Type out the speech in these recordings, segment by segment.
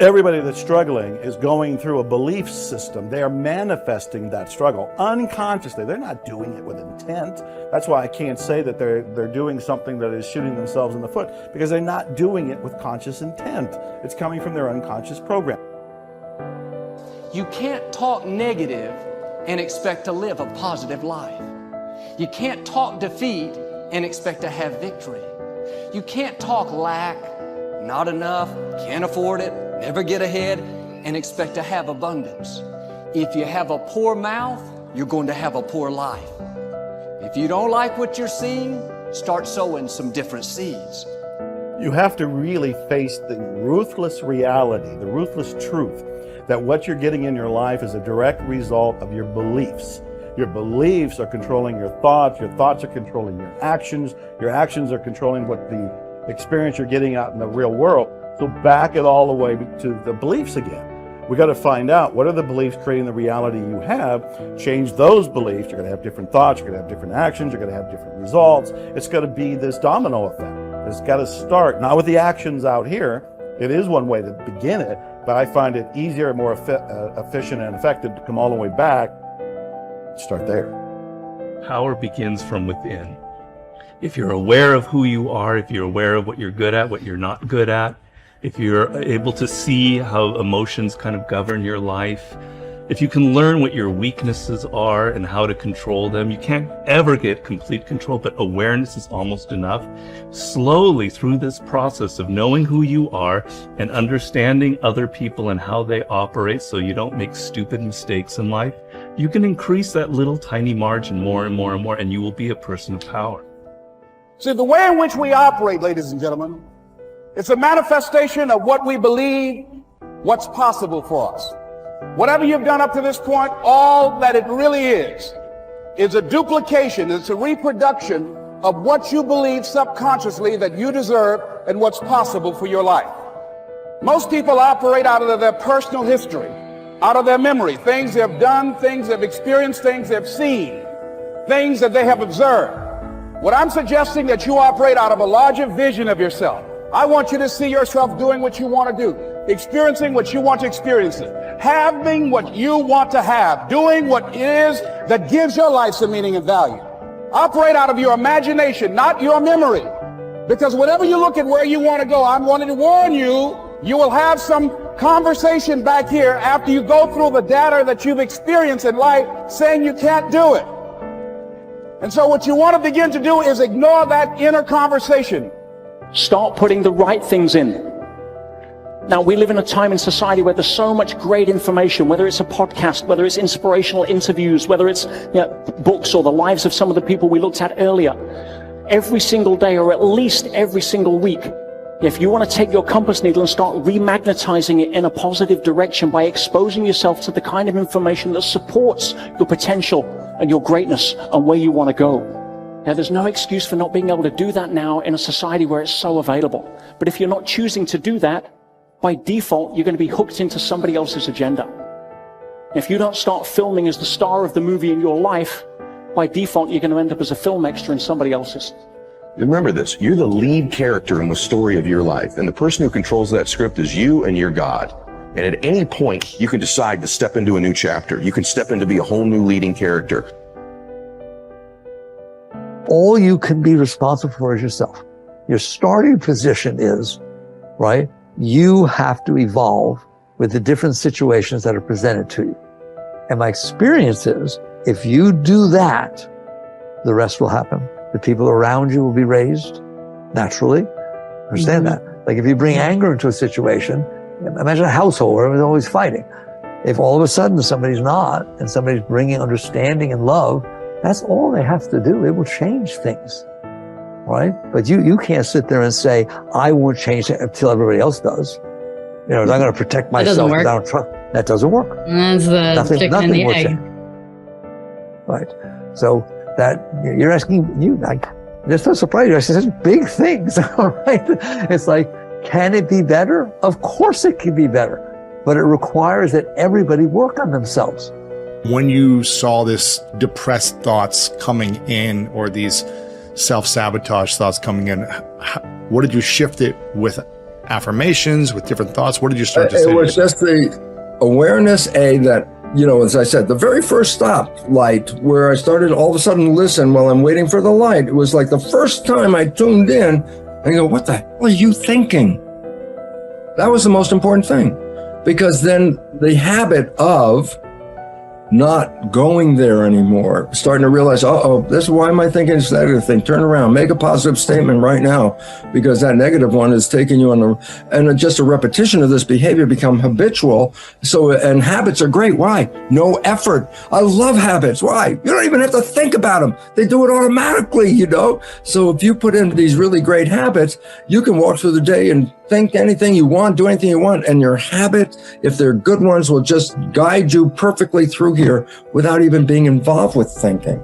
Everybody that's struggling is going through a belief system. They are manifesting that struggle unconsciously. They're not doing it with intent. That's why I can't say that they're doing something that is shooting themselves in the foot, because they're not doing it with conscious intent. It's coming from their unconscious program. You can't talk negative and expect to live a positive life. You can't talk defeat and expect to have victory. You can't talk lack, not enough, can't afford it, never get ahead, and expect to have abundance. If you have a poor mouth, you're going to have a poor life. If you don't like what you're seeing, start sowing some different seeds. You have to really face the ruthless reality, the ruthless truth, that what you're getting in your life is a direct result of your beliefs. Your beliefs are controlling your thoughts are controlling your actions are controlling what the experience you're getting out in the real world. So back it all the way to the beliefs again. We got to find out, what are the beliefs creating the reality you have? Change those beliefs. You're going to have different thoughts, you're going to have different actions, you're going to have different results. It's going to be this domino effect. It's got to start, not with the actions out here. It is one way to begin it, but I find it easier, more efficient and effective to come all the way back. Start there. Power begins from within. If you're aware of who you are, if you're aware of what you're good at, what you're not good at, if you're able to see how emotions kind of govern your life, if you can learn what your weaknesses are and how to control them, you can't ever get complete control, but awareness is almost enough. Slowly through this process of knowing who you are and understanding other people and how they operate so you don't make stupid mistakes in life, you can increase that little tiny margin more and more and more, and you will be a person of power. See, the way in which we operate, ladies and gentlemen, it's a manifestation of what we believe, what's possible for us. Whatever you've done up to this point, all that it really is a duplication, it's a reproduction of what you believe subconsciously that you deserve and what's possible for your life. Most people operate out of their personal history, out of their memory, things they've done, things they've experienced, things they've seen, things that they have observed. What I'm suggesting that you operate out of a larger vision of yourself. I want you to see yourself doing what you want to do, experiencing what you want to experience, having what you want to have, doing what it is that gives your life some meaning and value. Operate out of your imagination, not your memory. Because whenever you look at where you want to go, I'm wanting to warn you, you will have some conversation back here after you go through the data that you've experienced in life saying you can't do it. And so what you want to begin to do is ignore that inner conversation. Start putting the right things in. Now, we live in a time in society where there's so much great information, whether it's a podcast, whether it's inspirational interviews, whether it's books or the lives of some of the people we looked at earlier. Every single day, or at least every single week, if you want to take your compass needle and start remagnetizing it in a positive direction by exposing yourself to the kind of information that supports your potential and your greatness and where you want to go. Now, there's no excuse for not being able to do that now in a society where it's so available. But if you're not choosing to do that, by default, you're going to be hooked into somebody else's agenda. If you don't start filming as the star of the movie in your life, by default, you're going to end up as a film extra in somebody else's. Remember this, you're the lead character in the story of your life, and the person who controls that script is you and your God. And at any point, you can decide to step into a new chapter. You can step in to be a whole new leading character. All you can be responsible for is yourself. Your starting position is, right, you have to evolve with the different situations that are presented to you. And my experience is, if you do that, the rest will happen. The people around you will be raised naturally. Understand that? Like if you bring anger into a situation, imagine a household where everyone's always fighting. If all of a sudden somebody's not, and somebody's bringing understanding and love, that's all they have to do. It will change things, right? But you can't sit there and say, I won't change it until everybody else does. You know, I'm going to protect myself. That doesn't work. That doesn't work. That's the chicken and the egg. Right. So that you're asking, I'm just so surprised. You're asking such big things, all right? It's like, can it be better? Of course it can be better, but it requires that everybody work on themselves. When you saw this depressed thoughts coming in, or these self-sabotage thoughts coming in, what did you shift it with affirmations, with different thoughts? What did you start to say? It was just the awareness, that, as I said, the very first stop light where I started all of a sudden listen while I'm waiting for the light. It was like the first time I tuned in and go, what the hell are you thinking? That was the most important thing, because then the habit of not going there anymore, starting to realize, this is why am I thinking this negative thing? Turn around, make a positive statement right now, because that negative one is taking you on and just a repetition of this behavior become habitual. So, and habits are great. Why? No effort. I love habits. Why? You don't even have to think about them. They do it automatically, So if you put in these really great habits, you can walk through the day and think anything you want, do anything you want, and your habit, if they're good ones, will just guide you perfectly through here without even being involved with thinking.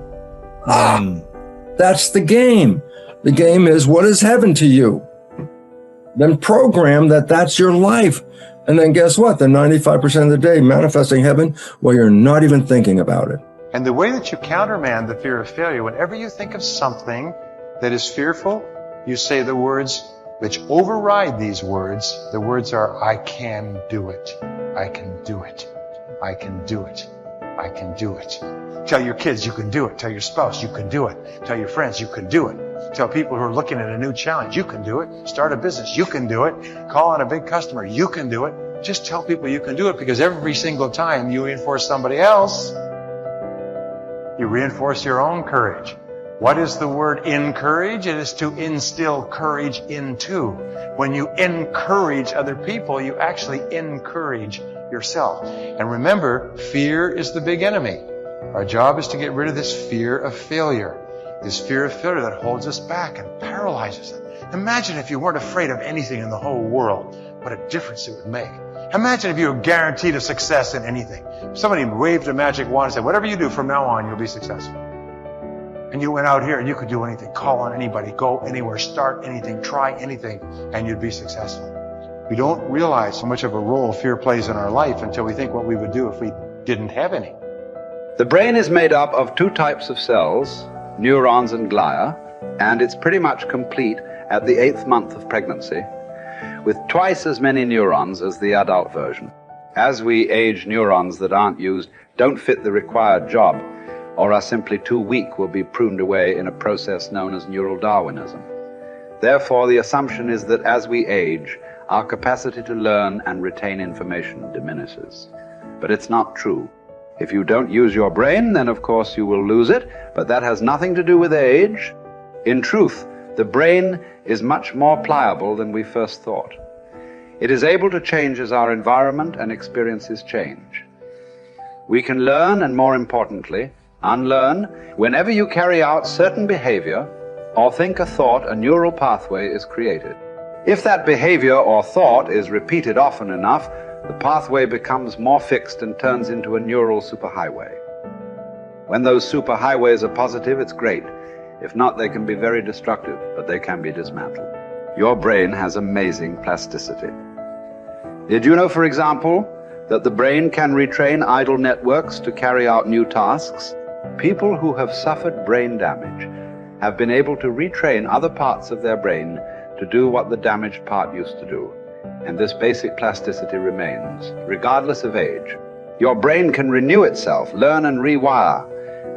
That's the game. The game is, what is heaven to you? Then program that's your life. And then guess what? The 95% of the day manifesting heaven while you're not even thinking about it. And the way that you countermand the fear of failure, whenever you think of something that is fearful, you say the words which override these words. The words are, I can do it. I can do it. I can do it. I can do it. Tell your kids you can do it. Tell your spouse you can do it. Tell your friends you can do it. Tell people who are looking at a new challenge you can do it. Start a business you can do it. Call on a big customer you can do it. Just tell people you can do it, because every single time you reinforce somebody else, you reinforce your own courage. What is the word encourage? It is to instill courage into. When you encourage other people, you actually encourage yourself. And remember, fear is the big enemy. Our job is to get rid of this fear of failure. This fear of failure that holds us back and paralyzes us. Imagine if you weren't afraid of anything in the whole world, what a difference it would make. Imagine if you were guaranteed a success in anything. If somebody waved a magic wand and said, whatever you do from now on, you'll be successful. And you went out here and you could do anything, call on anybody, go anywhere, start anything, try anything, and you'd be successful. We don't realize how much of a role fear plays in our life until we think what we would do if we didn't have any. The brain is made up of two types of cells, neurons and glia, and it's pretty much complete at the 8th month of pregnancy, with twice as many neurons as the adult version. As we age, neurons that aren't used don't fit the required job, or are simply too weak, will be pruned away in a process known as neural Darwinism. Therefore, the assumption is that as we age, our capacity to learn and retain information diminishes. But it's not true. If you don't use your brain, then of course you will lose it, but that has nothing to do with age. In truth, the brain is much more pliable than we first thought. It is able to change as our environment and experiences change. We can learn, and more importantly, unlearn, whenever you carry out certain behavior or think a thought, a neural pathway is created. If that behavior or thought is repeated often enough, the pathway becomes more fixed and turns into a neural superhighway. When those superhighways are positive, it's great. If not, they can be very destructive, but they can be dismantled. Your brain has amazing plasticity. Did you know, for example, that the brain can retrain idle networks to carry out new tasks? People who have suffered brain damage have been able to retrain other parts of their brain to do what the damaged part used to do. And this basic plasticity remains, regardless of age. Your brain can renew itself, learn and rewire,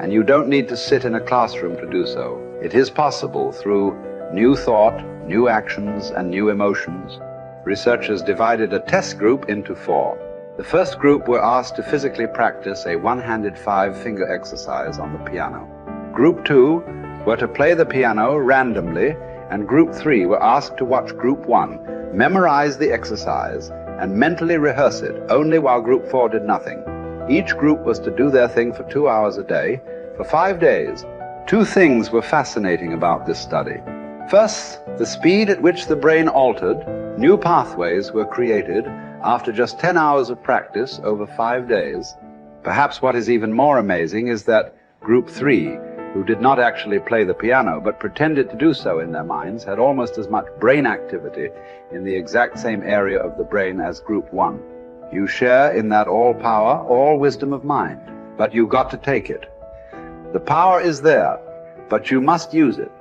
and you don't need to sit in a classroom to do so. It is possible through new thought, new actions, and new emotions. Researchers divided a test group into 4. The first group were asked to physically practice a one-handed 5-finger exercise on the piano. Group 2 were to play the piano randomly, and Group 3 were asked to watch Group 1 memorize the exercise and mentally rehearse it, only while Group 4 did nothing. Each group was to do their thing for 2 hours a day, for 5 days. 2 things were fascinating about this study. First, the speed at which the brain altered, new pathways were created after just 10 hours of practice over 5 days. Perhaps what is even more amazing is that Group 3, who did not actually play the piano but pretended to do so in their minds, had almost as much brain activity in the exact same area of the brain as Group 1. You share in that all power, all wisdom of mind, but you've got to take it. The power is there, but you must use it.